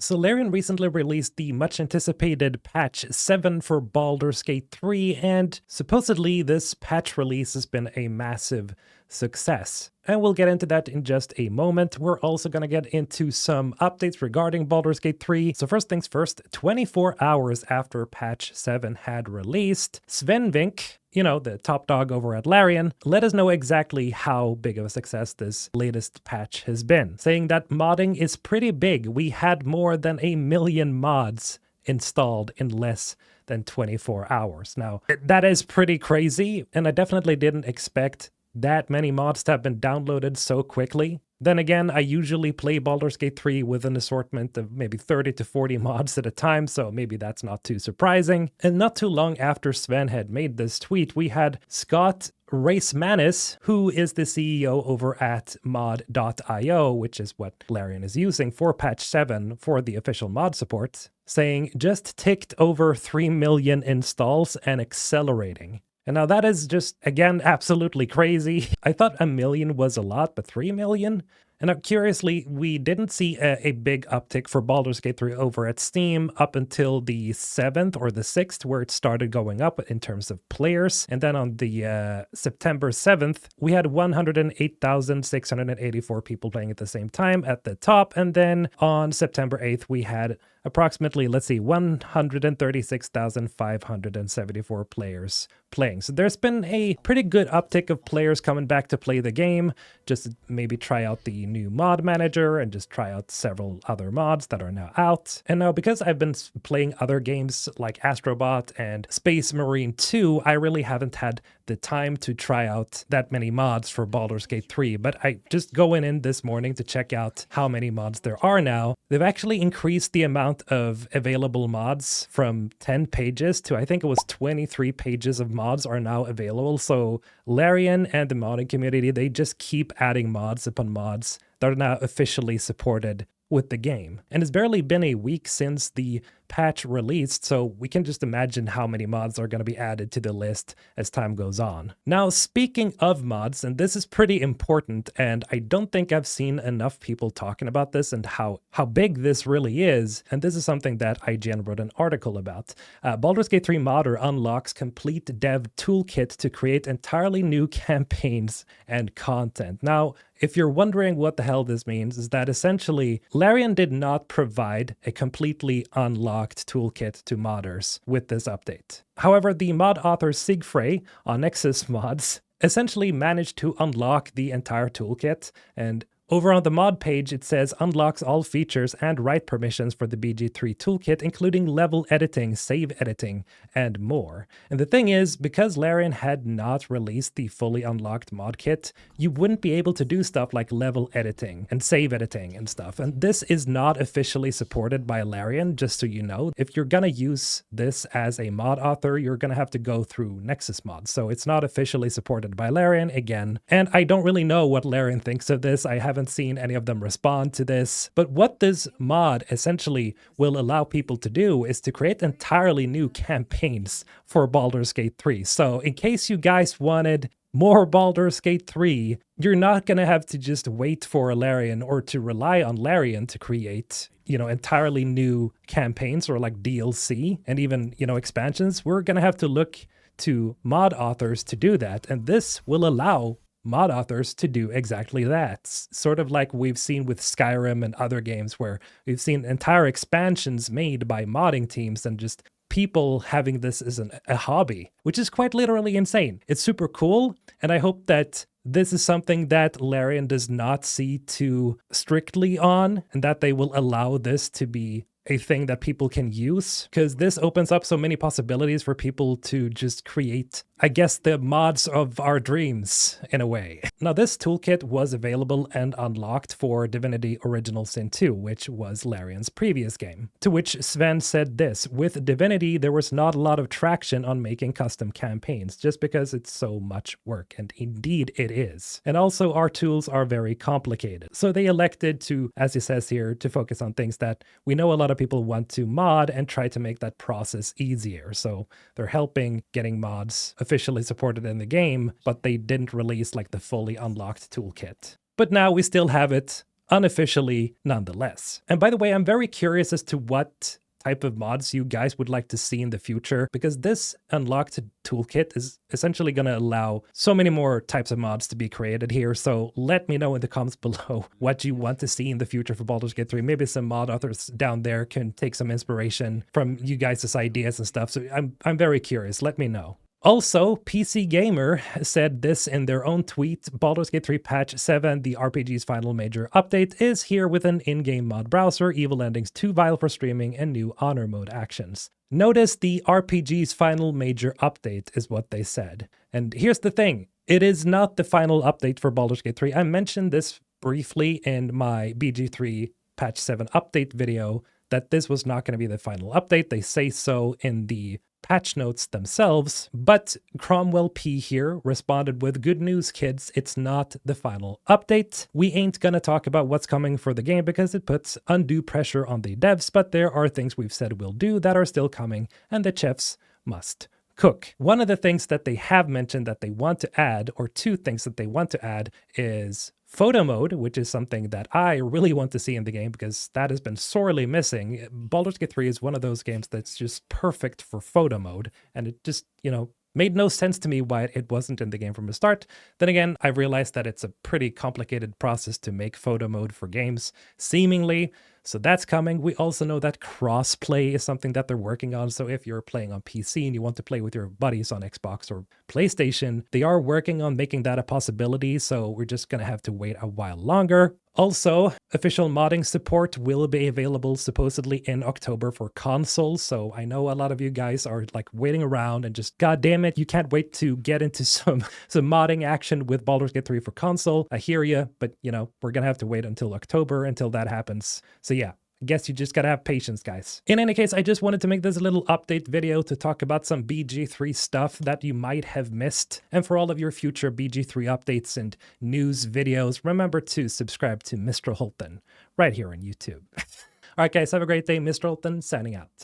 So Larian recently released the much anticipated patch 7 for Baldur's Gate 3, and supposedly this patch release has been a massive success. And we'll get into that in just a moment. We're also going to get into some updates regarding Baldur's Gate 3. So first things first, 24 hours after patch 7 had released, Sven Vink, the top dog over at Larian, let us know exactly how big of a success this latest patch has been, saying that modding is pretty big. We had more than 1 million mods installed in less than 24 hours. Now, that is pretty crazy, and I definitely didn't expect that many mods to have been downloaded so quickly. Then again, I usually play Baldur's Gate 3 with an assortment of maybe 30 to 40 mods at a time, so maybe that's not too surprising. And not too long after Sven had made this tweet, we had Scott Reismanis, who is the CEO over at mod.io, which is what Larian is using for patch 7 for the official mod support, saying, just ticked over 3 million installs and accelerating. And now that is just, again, absolutely crazy. I thought 1 million was a lot, but 3 million? And now, curiously, we didn't see a big uptick for Baldur's Gate 3 over at Steam up until the 7th or the 6th, where it started going up in terms of players. And then on the September 7th, we had 108,684 people playing at the same time at the top. And then on September 8th, we had approximately, 136,574 players playing. So there's been a pretty good uptick of players coming back to play the game, just to maybe try out the new mod manager and just try out several other mods that are now out. And now, because I've been playing other games like Astrobot and Space Marine 2, I really haven't had the time to try out that many mods for Baldur's Gate 3, but I just going in this morning to check out how many mods there are now. They've actually increased the amount of available mods from 10 pages to, I think it was 23 pages of mods are now available. So Larian and the modding community, they just keep adding mods upon mods that are now officially supported with the game. And it's barely been a week since the patch released, so we can just imagine how many mods are going to be added to the list as time goes on. Now, speaking of mods, and this is pretty important, and I don't think I've seen enough people talking about this and how big this really is, and this is something that IGN wrote an article about. Baldur's Gate 3 Modder unlocks complete dev toolkit to create entirely new campaigns and content. Now, if you're wondering what the hell this means, is that essentially Larian did not provide a completely unlocked toolkit to modders with this update. However, the mod author Sigfray on Nexus Mods essentially managed to unlock the entire toolkit, and over on the mod page, it says unlocks all features and write permissions for the BG3 toolkit, including level editing, save editing, and more. And the thing is, because Larian had not released the fully unlocked mod kit, you wouldn't be able to do stuff like level editing and save editing and stuff. And this is not officially supported by Larian, just so you know. If you're gonna use this as a mod author, you're gonna have to go through Nexus Mods. So it's not officially supported by Larian again. And I don't really know what Larian thinks of this. I haven't seen any of them respond to this, but what this mod essentially will allow people to do is to create entirely new campaigns for Baldur's Gate 3. So in case you guys wanted more Baldur's Gate 3, you're not going to have to just wait for Larian or to rely on Larian to create, entirely new campaigns or like DLC and even, expansions. We're going to have to look to mod authors to do that, and this will allow mod authors to do exactly that. Sort of like we've seen with Skyrim and other games where we've seen entire expansions made by modding teams and just people having this as a hobby, which is quite literally insane. It's super cool, and I hope that this is something that Larian does not see too strictly on, and that they will allow this to be a thing that people can use, because this opens up so many possibilities for people to just create, I guess, the mods of our dreams in a way. Now, this toolkit was available and unlocked for Divinity Original Sin 2, which was Larian's previous game. To which Sven said this: with Divinity, there was not a lot of traction on making custom campaigns, just because it's so much work, and indeed it is. And also, our tools are very complicated. So they elected to, as he says here, to focus on things that we know a lot of people want to mod and try to make that process easier. So they're helping getting mods officially supported in the game, but they didn't release like the fully unlocked toolkit. But now we still have it unofficially nonetheless. And by the way, I'm very curious as to what type of mods you guys would like to see in the future, because this unlocked toolkit is essentially going to allow so many more types of mods to be created here. So let me know in the comments below what you want to see in the future for Baldur's Gate 3. Maybe some mod authors down there can take some inspiration from you guys' ideas and stuff. So I'm very curious. Let me know. Also, PC Gamer said this in their own tweet: Baldur's Gate 3 Patch 7, the RPG's final major update, is here with an in-game mod browser, evil endings too vile for streaming, and new honor mode actions. Notice the RPG's final major update is what they said. And here's the thing, it is not the final update for Baldur's Gate 3. I mentioned this briefly in my BG3 Patch 7 update video, that this was not going to be the final update. They say so in the patch notes themselves, but Cromwell P here responded with, "Good news, kids, it's not the final update. We ain't gonna talk about what's coming for the game because it puts undue pressure on the devs, but there are things we've said we'll do that are still coming, and the chefs must cook." One of the things that they have mentioned that they want to add, or two things that they want to add, is photo mode, which is something that I really want to see in the game because that has been sorely missing. Baldur's Gate 3 is one of those games that's just perfect for photo mode, and it just, made no sense to me why it wasn't in the game from the start. Then again, I realized that it's a pretty complicated process to make photo mode for games, seemingly. So that's coming. We also know that crossplay is something that they're working on. So if you're playing on PC and you want to play with your buddies on Xbox or PlayStation, they are working on making that a possibility. So we're just going to have to wait a while longer. Also, official modding support will be available supposedly in October for consoles. So I know a lot of you guys are like waiting around and just, God damn it, you can't wait to get into some modding action with Baldur's Gate 3 for console. I hear you, but we're going to have to wait until October until that happens. So yeah, I guess you just gotta have patience, guys. In any case, I just wanted to make this little update video to talk about some BG3 stuff that you might have missed. And for all of your future BG3 updates and news videos, remember to subscribe to Mr. Holton right here on YouTube. All right, guys, have a great day. Mr. Holton signing out.